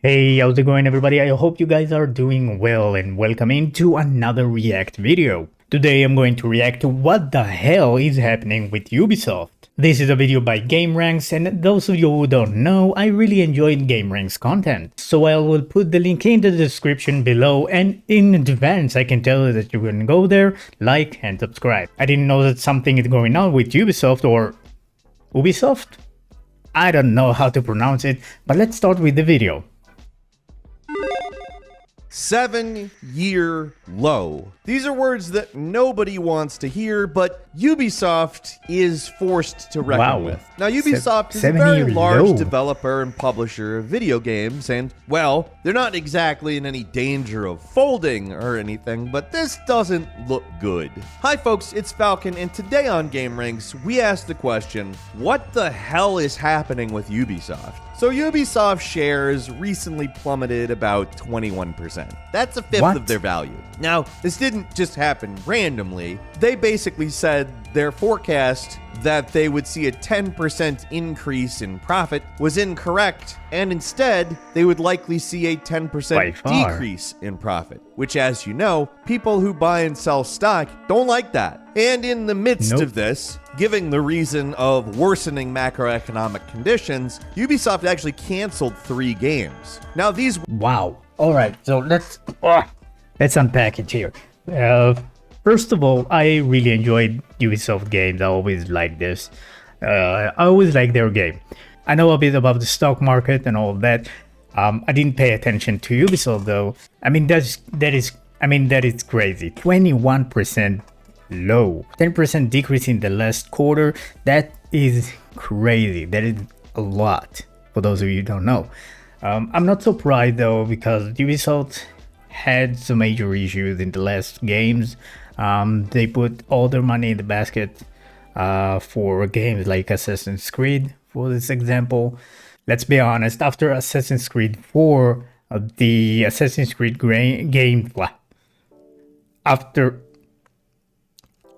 Hey, how's it going everybody? I hope you guys are doing well and welcome into another React video. Today I'm going to react to what the hell is happening with Ubisoft. This is a video by gameranx, and those of you who don't know, I really enjoyed gameranx content. So I will put the link in the description below, and in advance I can tell you that you can go there, like and subscribe. I didn't know that something is going on with Ubisoft or Ubisoft? I don't know how to pronounce it, but let's start with the video. 7-year low. These are words that nobody wants to hear, but Ubisoft is forced to reckon with. Now, Ubisoft is a very large developer and publisher of video games, and, well, they're not exactly in any danger of folding or anything, but this doesn't look good. Hi, folks, it's Falcon, and today on gameranx, we ask the question, what the hell is happening with Ubisoft? So Ubisoft shares recently plummeted about 21%. That's a fifth of their value. Now, this didn't just happen randomly. They basically said their forecast that they would see a 10% increase in profit was incorrect, and instead, they would likely see a 10% decrease in profit, which, as you know, people who buy and sell stock don't like that. And in the midst of this, giving the reason of worsening macroeconomic conditions, Ubisoft actually canceled 3 games. Now these— Wow. All right, so let's unpack it here. First of all, I really enjoyed Ubisoft games. I always like this. I always like their game. I know a bit about the stock market and all of that. I didn't pay attention to Ubisoft though. I mean that is crazy. 21% low, 10% decrease in the last quarter. That is crazy. That is a lot for those of you who don't know. I'm not surprised though, because Ubisoft had some major issues in the last games. They put all their money in the basket for games like Assassin's Creed, for this example. Let's be honest, after Assassin's Creed 4, the Assassin's Creed game, after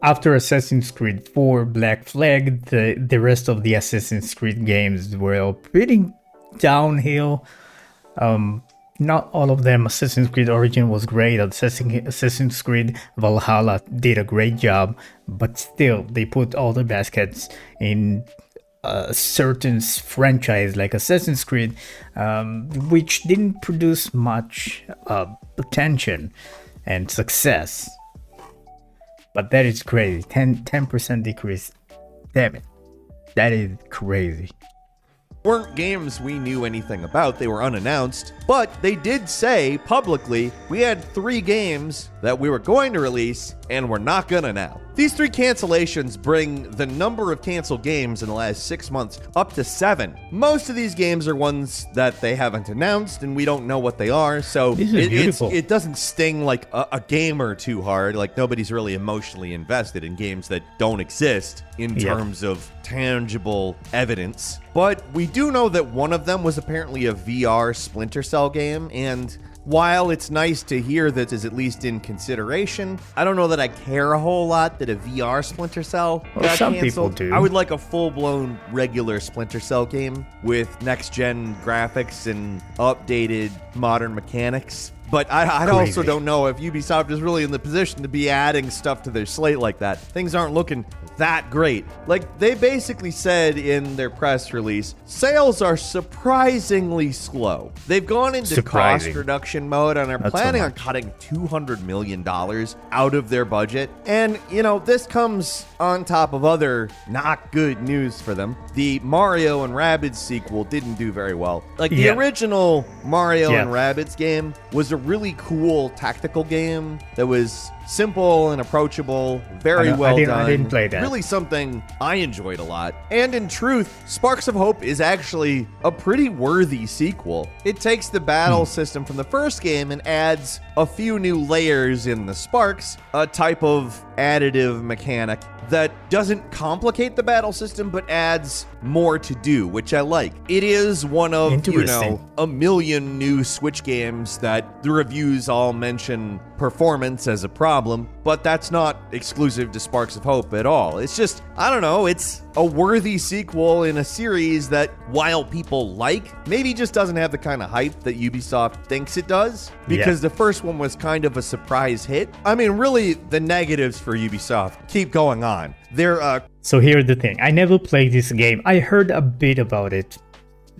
Assassin's Creed 4 Black Flag, the rest of the Assassin's Creed games were pretty downhill. Not all of them. Assassin's Creed Origin was great. Assassin's Creed Valhalla did a great job, but still they put all the baskets in a certain franchise like Assassin's Creed, which didn't produce much attention and success. But that is crazy. 10% decrease. Damn it. That is crazy. Weren't games we knew anything about. They were unannounced, but they did say publicly we had 3 games that we were going to release and we're not gonna now. These 3 cancellations bring the number of canceled games in the last 6 months up to 7. Most of these games are ones that they haven't announced and we don't know what they are, so it doesn't sting like a gamer too hard. Like, nobody's really emotionally invested in games that don't exist in terms of tangible evidence. But we do know that one of them was apparently a VR Splinter Cell game, and while it's nice to hear that is at least in consideration, I don't know that I care a whole lot that a VR Splinter Cell got some canceled. people do. I would like a full-blown regular Splinter Cell game with next-gen graphics and updated modern mechanics. But I also don't know if Ubisoft is really in the position to be adding stuff to their slate like that. Things aren't looking that great. Like, they basically said in their press release, sales are surprisingly slow. They've gone into cost reduction mode and are planning on cutting $200 million out of their budget. And, you know, this comes on top of other not good news for them. The Mario and Rabbids sequel didn't do very well. Like, the original Mario and Rabbids game was a really cool tactical game that was simple and approachable, very well done. I didn't play that. Really something I enjoyed a lot. And in truth, Sparks of Hope is actually a pretty worthy sequel. It takes the battle system from the first game and adds a few new layers in the Sparks, a type of additive mechanic that doesn't complicate the battle system but adds more to do, which I like. It is one of, you know, a million new Switch games that the reviews all mention performance as a problem. problem, but that's not exclusive to Sparks of Hope at all. It's just, I don't know, it's a worthy sequel in a series that, while people like, maybe just doesn't have the kind of hype that Ubisoft thinks it does, because the first one was kind of a surprise hit. I mean, really, the negatives for Ubisoft keep going on. So here's the thing. I never played this game. I heard a bit about it.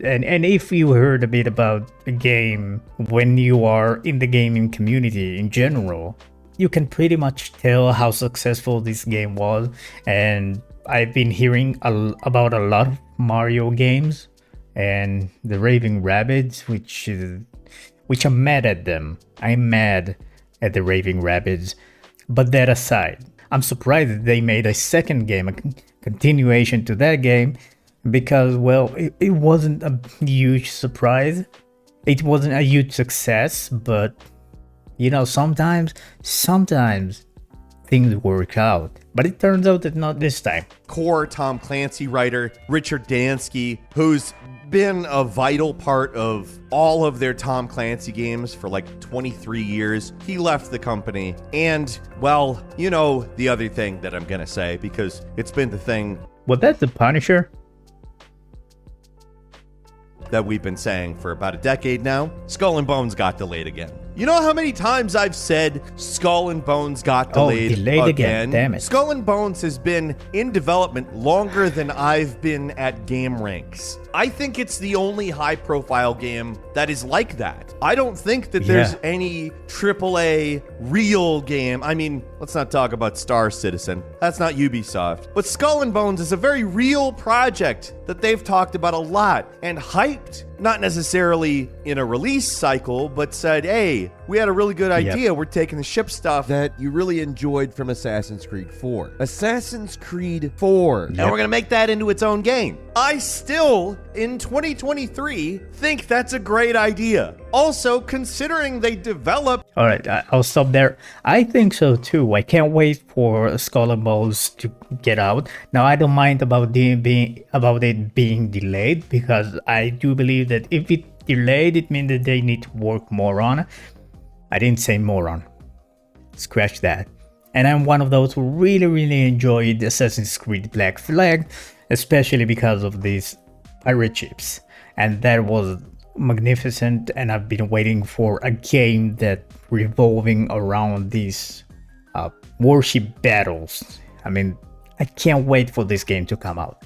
And if you heard a bit about a game when you are in the gaming community in general, you can pretty much tell how successful this game was. And I've been hearing about a lot of Mario games and the Raving Rabbids, which I'm mad at them. I'm mad at the Raving Rabbids. But that aside, I'm surprised that they made a second game, a continuation to that game, because, well, it wasn't a huge surprise. It wasn't a huge success, but, you know, sometimes things work out. But it turns out that not this time. Core Tom Clancy writer Richard Dansky, who's been a vital part of all of their Tom Clancy games for like 23 years. He left the company. And, well, you know the other thing that I'm going to say, because it's been the thing. Well, that's the Punisher that we've been saying for about a decade now. Skull and Bones got delayed again. You know how many times I've said Skull and Bones got delayed again? Damn it. Skull and Bones has been in development longer than I've been at gameranx. I think it's the only high-profile game that is like that. I don't think that there's any AAA real game. I mean, let's not talk about Star Citizen. That's not Ubisoft. But Skull and Bones is a very real project that they've talked about a lot and hyped, not necessarily in a release cycle, but said, hey, we had a really good idea. We're taking the ship stuff that you really enjoyed from Assassin's Creed 4. Assassin's Creed 4. And we're going to make that into its own game. I still, in 2023, think that's a great idea. Also, considering they developed... All right, I'll stop there. I think so too. I can't wait for Skull and Bones to get out. Now, I don't mind about it being delayed, because I do believe that if it delayed, it means that they need to work more on it. I didn't say more on. Scratch that. And I'm one of those who really enjoyed Assassin's Creed Black Flag, especially because of these pirate ships. And that was magnificent, and I've been waiting for a game that revolving around these warship battles. I mean, I can't wait for this game to come out.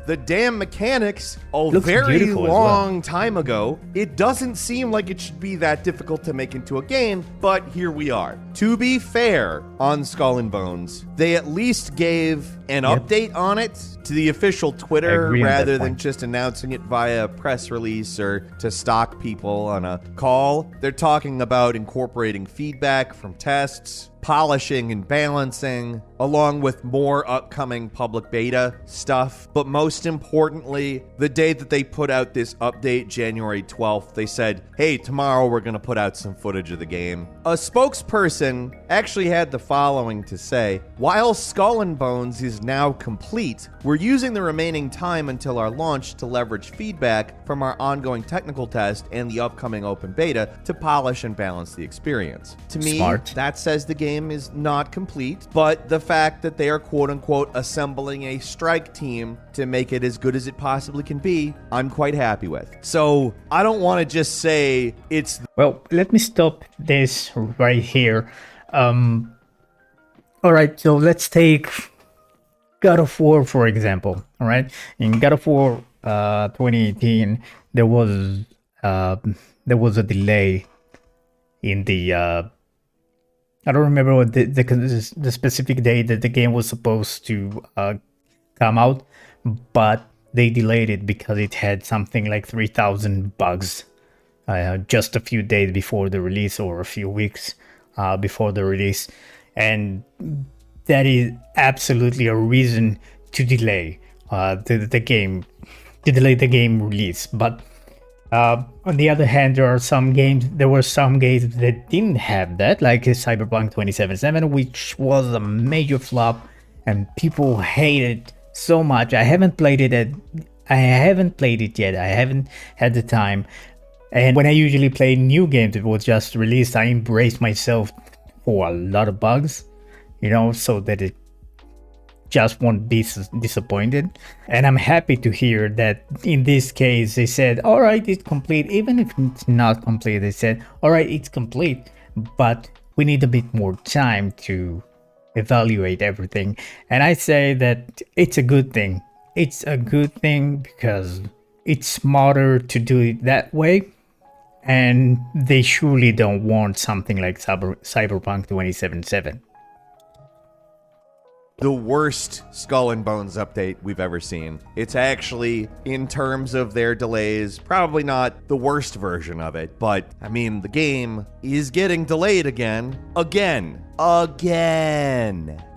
The damn mechanics a very long time ago. It doesn't seem like it should be that difficult to make into a game, but here we are. To be fair on Skull and Bones, they at least gave an update on it to the official Twitter rather than just announcing it via press release or to stock people on a call. They're talking about incorporating feedback from tests, polishing and balancing, along with more upcoming public beta stuff. But most importantly, the day that they put out this update, January 12th, they said, hey, tomorrow we're going to put out some footage of the game. A spokesperson actually had the following to say: while Skull and Bones is now complete, we're using the remaining time until our launch to leverage feedback from our ongoing technical test and the upcoming open beta to polish and balance the experience. To me, that says the game is not complete, but the fact that they are quote-unquote assembling a strike team to make it as good as it possibly can be, I'm quite happy with. So I don't want to just say it's... Well, let me stop this right here. Alright, so let's take God of War, for example. Alright, in God of War 2018, there was a delay in the I don't remember what the specific day that the game was supposed to come out, but they delayed it because it had something like 3,000 bugs just a few days before the release, or a few weeks before the release. And that is absolutely a reason to delay the game release. But on the other hand, there were some games that didn't have that, like Cyberpunk 2077, which was a major flop and people hate it so much. I haven't played it yet. I haven't had the time. And when I usually play new games, it was just released, I embrace myself for a lot of bugs, so that it just won't be disappointed. And I'm happy to hear that in this case they said, all right, it's complete. Even if it's not complete, they said, all right, it's complete, but we need a bit more time to evaluate everything. And I say that it's a good thing. It's a good thing because it's smarter to do it that way. And they surely don't want something like Cyberpunk 2077. The worst Skull and Bones update we've ever seen. It's actually, in terms of their delays, probably not the worst version of it, but I mean, the game is getting delayed again.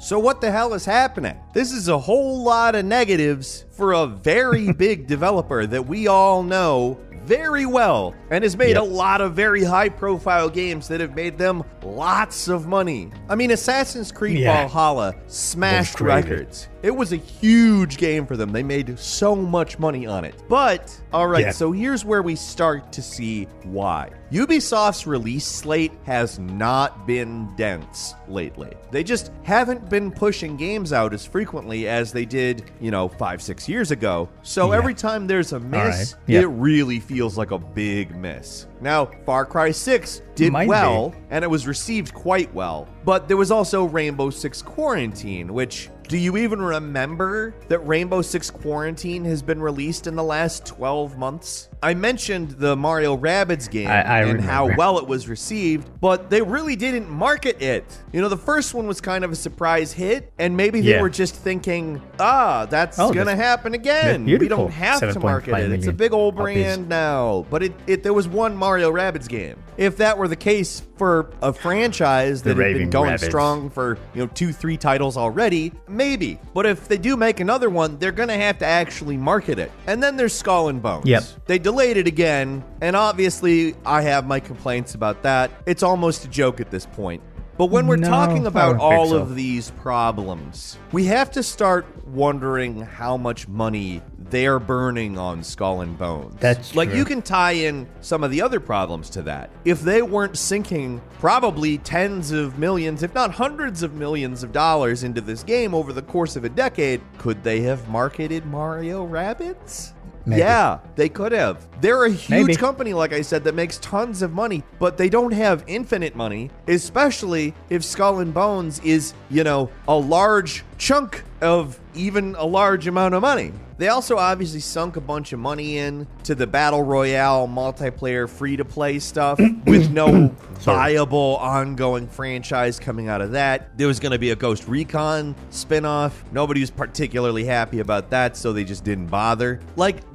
So what the hell is happening? This is a whole lot of negatives for a very big developer that we all know very well and has made a lot of very high-profile games that have made them lots of money. I mean, Assassin's Creed Valhalla smashed records. It was a huge game for them. They made so much money on it. But, all right, so here's where we start to see why. Ubisoft's release slate has not been dense lately. They just haven't been pushing games out as frequently as they did, 5-6 years ago. So every time there's a miss, it really feels like a big miss. Now, Far Cry 6 did well, and it was received quite well. But there was also Rainbow Six Quarantine, which... Do you even remember that Rainbow Six Quarantine has been released in the last 12 months? I mentioned the Mario Rabbids game and how well it was received, but they really didn't market it. The first one was kind of a surprise hit, and maybe they were just thinking, that's going to happen again. We don't have to market it. It's a big old brand now. But there was one Mario Rabbids game. If that were the case for a franchise that had been going strong for 2-3 titles already, maybe. But if they do make another one, they're going to have to actually market it. And then there's Skull and Bones. They delayed it again, and obviously I have my complaints about that. It's almost a joke at this point. But when we're talking about all of these problems, we have to start wondering how much money they're burning on Skull and Bones. That's true. You can tie in some of the other problems to that. If they weren't sinking probably tens of millions, if not hundreds of millions of dollars into this game over the course of a decade, could they have marketed Mario Rabbids? Maybe. Yeah, they could have. They're a huge company, like I said, that makes tons of money, but they don't have infinite money, especially if Skull and Bones is, a large chunk of even a large amount of money. They also obviously sunk a bunch of money in to the Battle Royale multiplayer free-to-play stuff with no viable ongoing franchise coming out of that. There was going to be a Ghost Recon spinoff. Nobody was particularly happy about that, so they just didn't bother.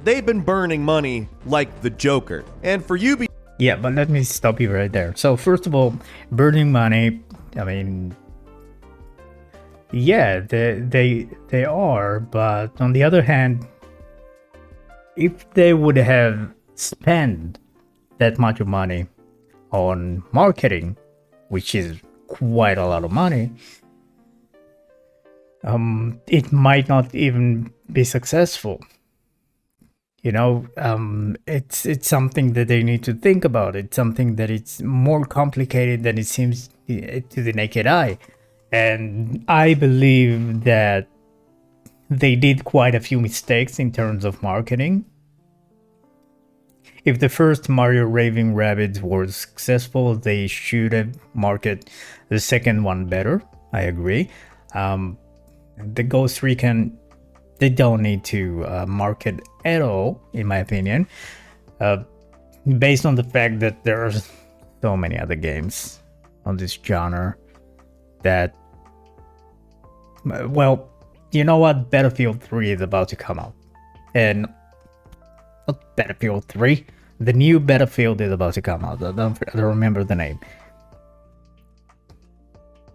They've been burning money like the Joker. And for Ubisoft... Yeah, but let me stop you right there. So first of all, burning money, I mean... Yeah, they are, but on the other hand, if they would have spent that much money on marketing, which is quite a lot of money, it might not even be successful. It's something that they need to think about. It's something that it's more complicated than it seems to the naked eye. And I believe that they did quite a few mistakes in terms of marketing. If the first Mario Raving Rabbids was successful, they should have marketed the second one better. I agree. The Ghost Recon, they don't need to market at all, in my opinion, based on the fact that there are so many other games on this genre that, well, you know what? Battlefield 3 is about to come out. And not Battlefield 3. The new Battlefield is about to come out. I don't remember the name.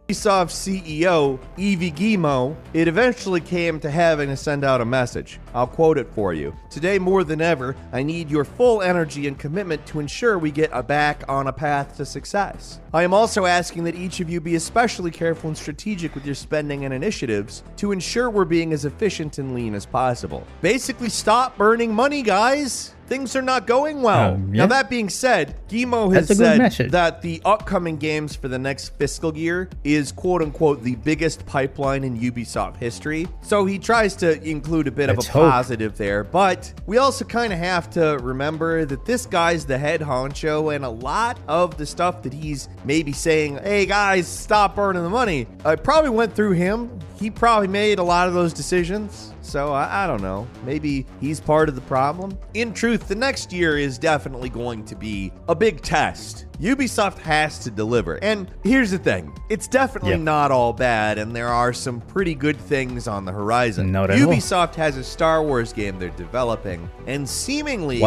Ubisoft CEO Yves Guillemot, it eventually came to having to send out a message. I'll quote it for you. Today more than ever, I need your full energy and commitment to ensure we get back on a path to success. I am also asking that each of you be especially careful and strategic with your spending and initiatives to ensure we're being as efficient and lean as possible. Basically, stop burning money, guys. things are not going well. Now, that being said, Guillemot has said that the upcoming games for the next fiscal year is quote-unquote the biggest pipeline in Ubisoft history. So he tries to include a bit of a positive there, but we also kind of have to remember that this guy's the head honcho, and a lot of the stuff that he's maybe saying, hey guys, stop burning the money, I probably went through him. He probably made a lot of those decisions. So I don't know. Maybe he's part of the problem. In truth, the next year is definitely going to be a big test. Ubisoft has to deliver. And here's the thing. It's definitely not all bad, and there are some pretty good things on the horizon. Ubisoft has a Star Wars game they're developing, and seemingly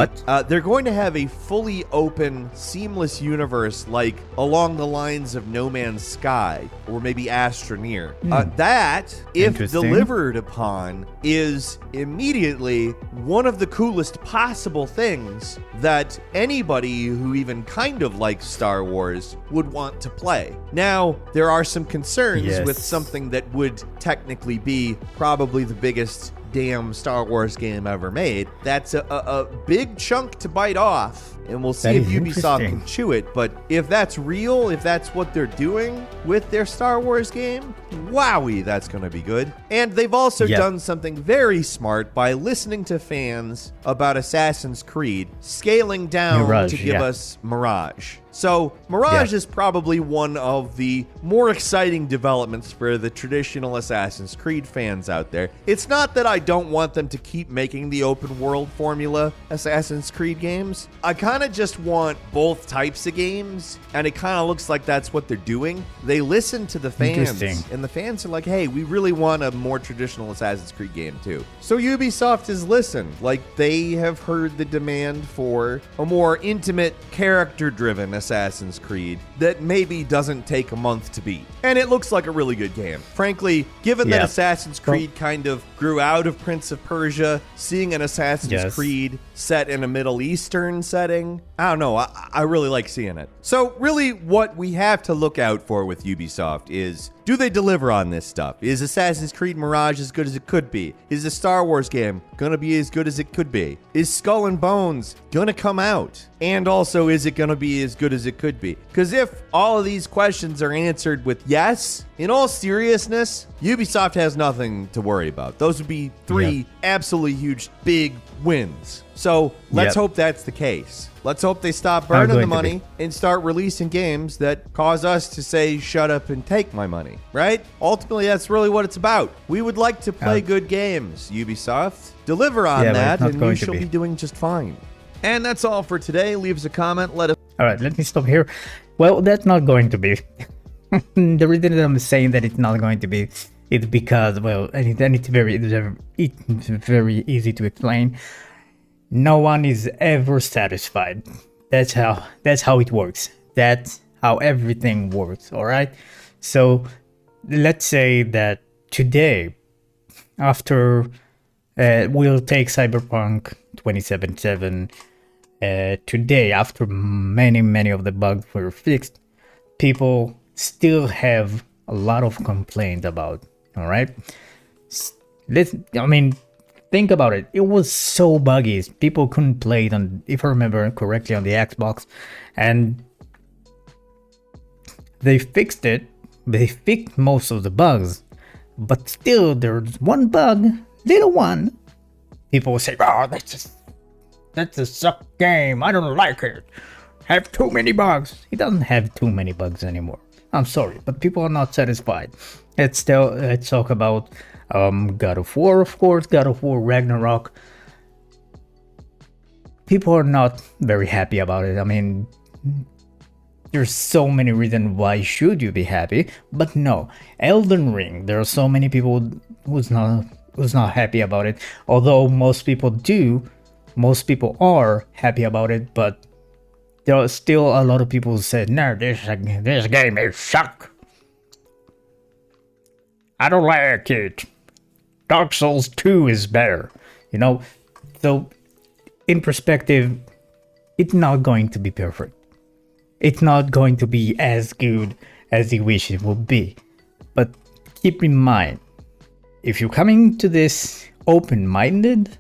they're going to have a fully open, seamless universe like along the lines of No Man's Sky or maybe Astroneer. That, if delivered upon, is immediately one of the coolest possible things that anybody who even kind of likes Star Wars would want to play. Now, there are some concerns with something that would technically be probably the biggest damn Star Wars game ever made. That's a big chunk to bite off, and we'll see if Ubisoft can chew it. But if that's real, if that's what they're doing with their Star Wars game, wowie, that's going to be good. And they've also done something very smart by listening to fans about Assassin's Creed, scaling down to give us Mirage. So Mirage is probably one of the more exciting developments for the traditional Assassin's Creed fans out there. It's not that I don't want them to keep making the open world formula Assassin's Creed games. I kind of just want both types of games, and it kind of looks like that's what they're doing. They listen to the fans, and the fans are like, hey, we really want a more traditional Assassin's Creed game too. So Ubisoft has listened. Like, they have heard the demand for a more intimate, character-driven Assassin's Creed that maybe doesn't take a month to beat. And it looks like a really good game. Frankly, given that Assassin's Creed kind of grew out of Prince of Persia, seeing an Assassin's Creed set in a Middle Eastern setting, I don't know, I really like seeing it. So really what we have to look out for with Ubisoft is, do they deliver on this stuff? Is Assassin's Creed Mirage as good as it could be? Is the Star Wars game gonna be as good as it could be? Is Skull and Bones gonna come out? And also, is it gonna be as good as it could be? Because if all of these questions are answered with yes, in all seriousness, Ubisoft has nothing to worry about. Those would be three absolutely huge, big wins. So let's hope that's the case. Let's hope they stop burning the money and start releasing games that cause us to say, shut up and take my money, right? Ultimately, that's really what it's about. We would like to play good games, Ubisoft. Deliver on that, and we shall be doing just fine. And that's all for today. Leave us a comment. Let us... All right, let me stop here. Well, that's not going to be. The reason that I'm saying that it's not going to be is because, well, it's very easy to explain. No one is ever satisfied. That's how it works. That's how everything works, all right? So let's say that today, after we'll take Cyberpunk 2077, today, after many of the bugs were fixed, people still have a lot of complaints about, all right? Think about it. It was so buggy. People couldn't play it on, if I remember correctly, on the Xbox. And they fixed it. They fixed most of the bugs. But still, there's one bug, little one. People will say, oh, that's a suck game. I don't like it. Have too many bugs. It doesn't have too many bugs anymore. I'm sorry, but people are not satisfied. Let's talk about God of War, of course, God of War Ragnarok. People are not very happy about it. I mean, there's so many reasons why should you be happy, but no. Elden Ring, there are so many people who's not happy about it. Although most people are happy about it, but there are still a lot of people who said, no, this game is suck. I don't like it. Dark Souls 2 is better, you know? So, in perspective, it's not going to be perfect. It's not going to be as good as you wish it would be. But keep in mind, if you're coming to this open-minded,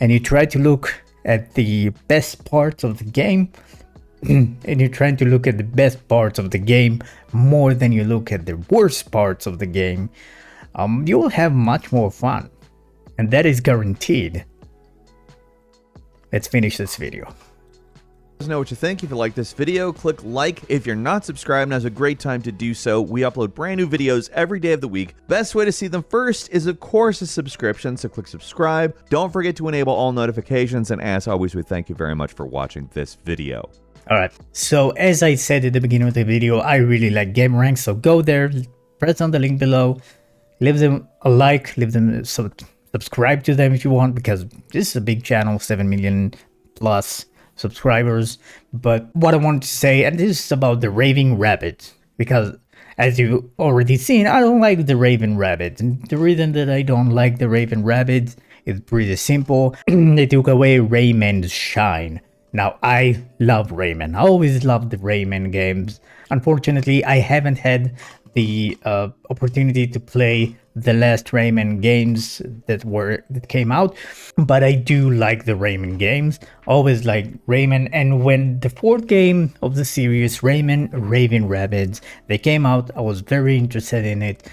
and you try to look at the best parts of the game, and you're trying to look at the best parts of the game more than you look at the worst parts of the game, you will have much more fun, and that is guaranteed. Let's finish this video. Let us know what you think. If you like this video, click like. If you're not subscribed, now's a great time to do so. We upload brand new videos every day of the week. Best way to see them first is, of course, a subscription, so click subscribe. Don't forget to enable all notifications, and as always, we thank you very much for watching this video. Alright, so as I said at the beginning of the video, I really like gameranx, so go there, press on the link below, leave them a like, leave them subscribe to them if you want, because this is a big channel, 7 million plus subscribers. But what I wanted to say, and this is about the raving rabbit, because as you've already seen, I don't like the raven rabbit, and the reason that I don't like the raven rabbit is pretty simple. They took away Rayman's shine. Now, I love Rayman. I always loved the Rayman games. Unfortunately, I haven't had the opportunity to play the last Rayman games that came out, but I do like the Rayman games. Always like Rayman, and when the fourth game of the series, Rayman Raving Rabbids, they came out, I was very interested in it,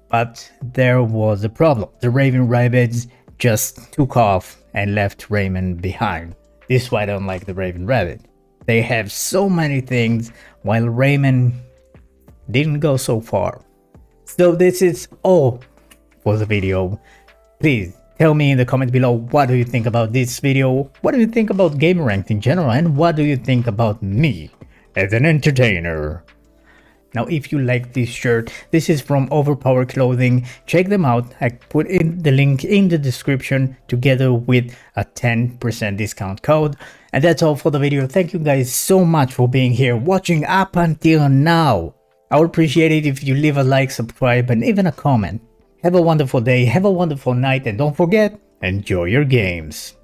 but there was a problem. The Raving Rabbids just took off and left Rayman behind. This is why I don't like the Raven Rabbit. They have so many things, while Rayman didn't go so far. So this is all for the video. Please tell me in the comment below, what do you think about this video? What do you think about gameranx in general? And what do you think about me as an entertainer? Now, if you like this shirt, this is from Overpower Clothing. Check them out. I put in the link in the description together with a 10% discount code. And that's all for the video. Thank you guys so much for being here, watching up until now. I would appreciate it if you leave a like, subscribe, and even a comment. Have a wonderful day, have a wonderful night, and don't forget, enjoy your games.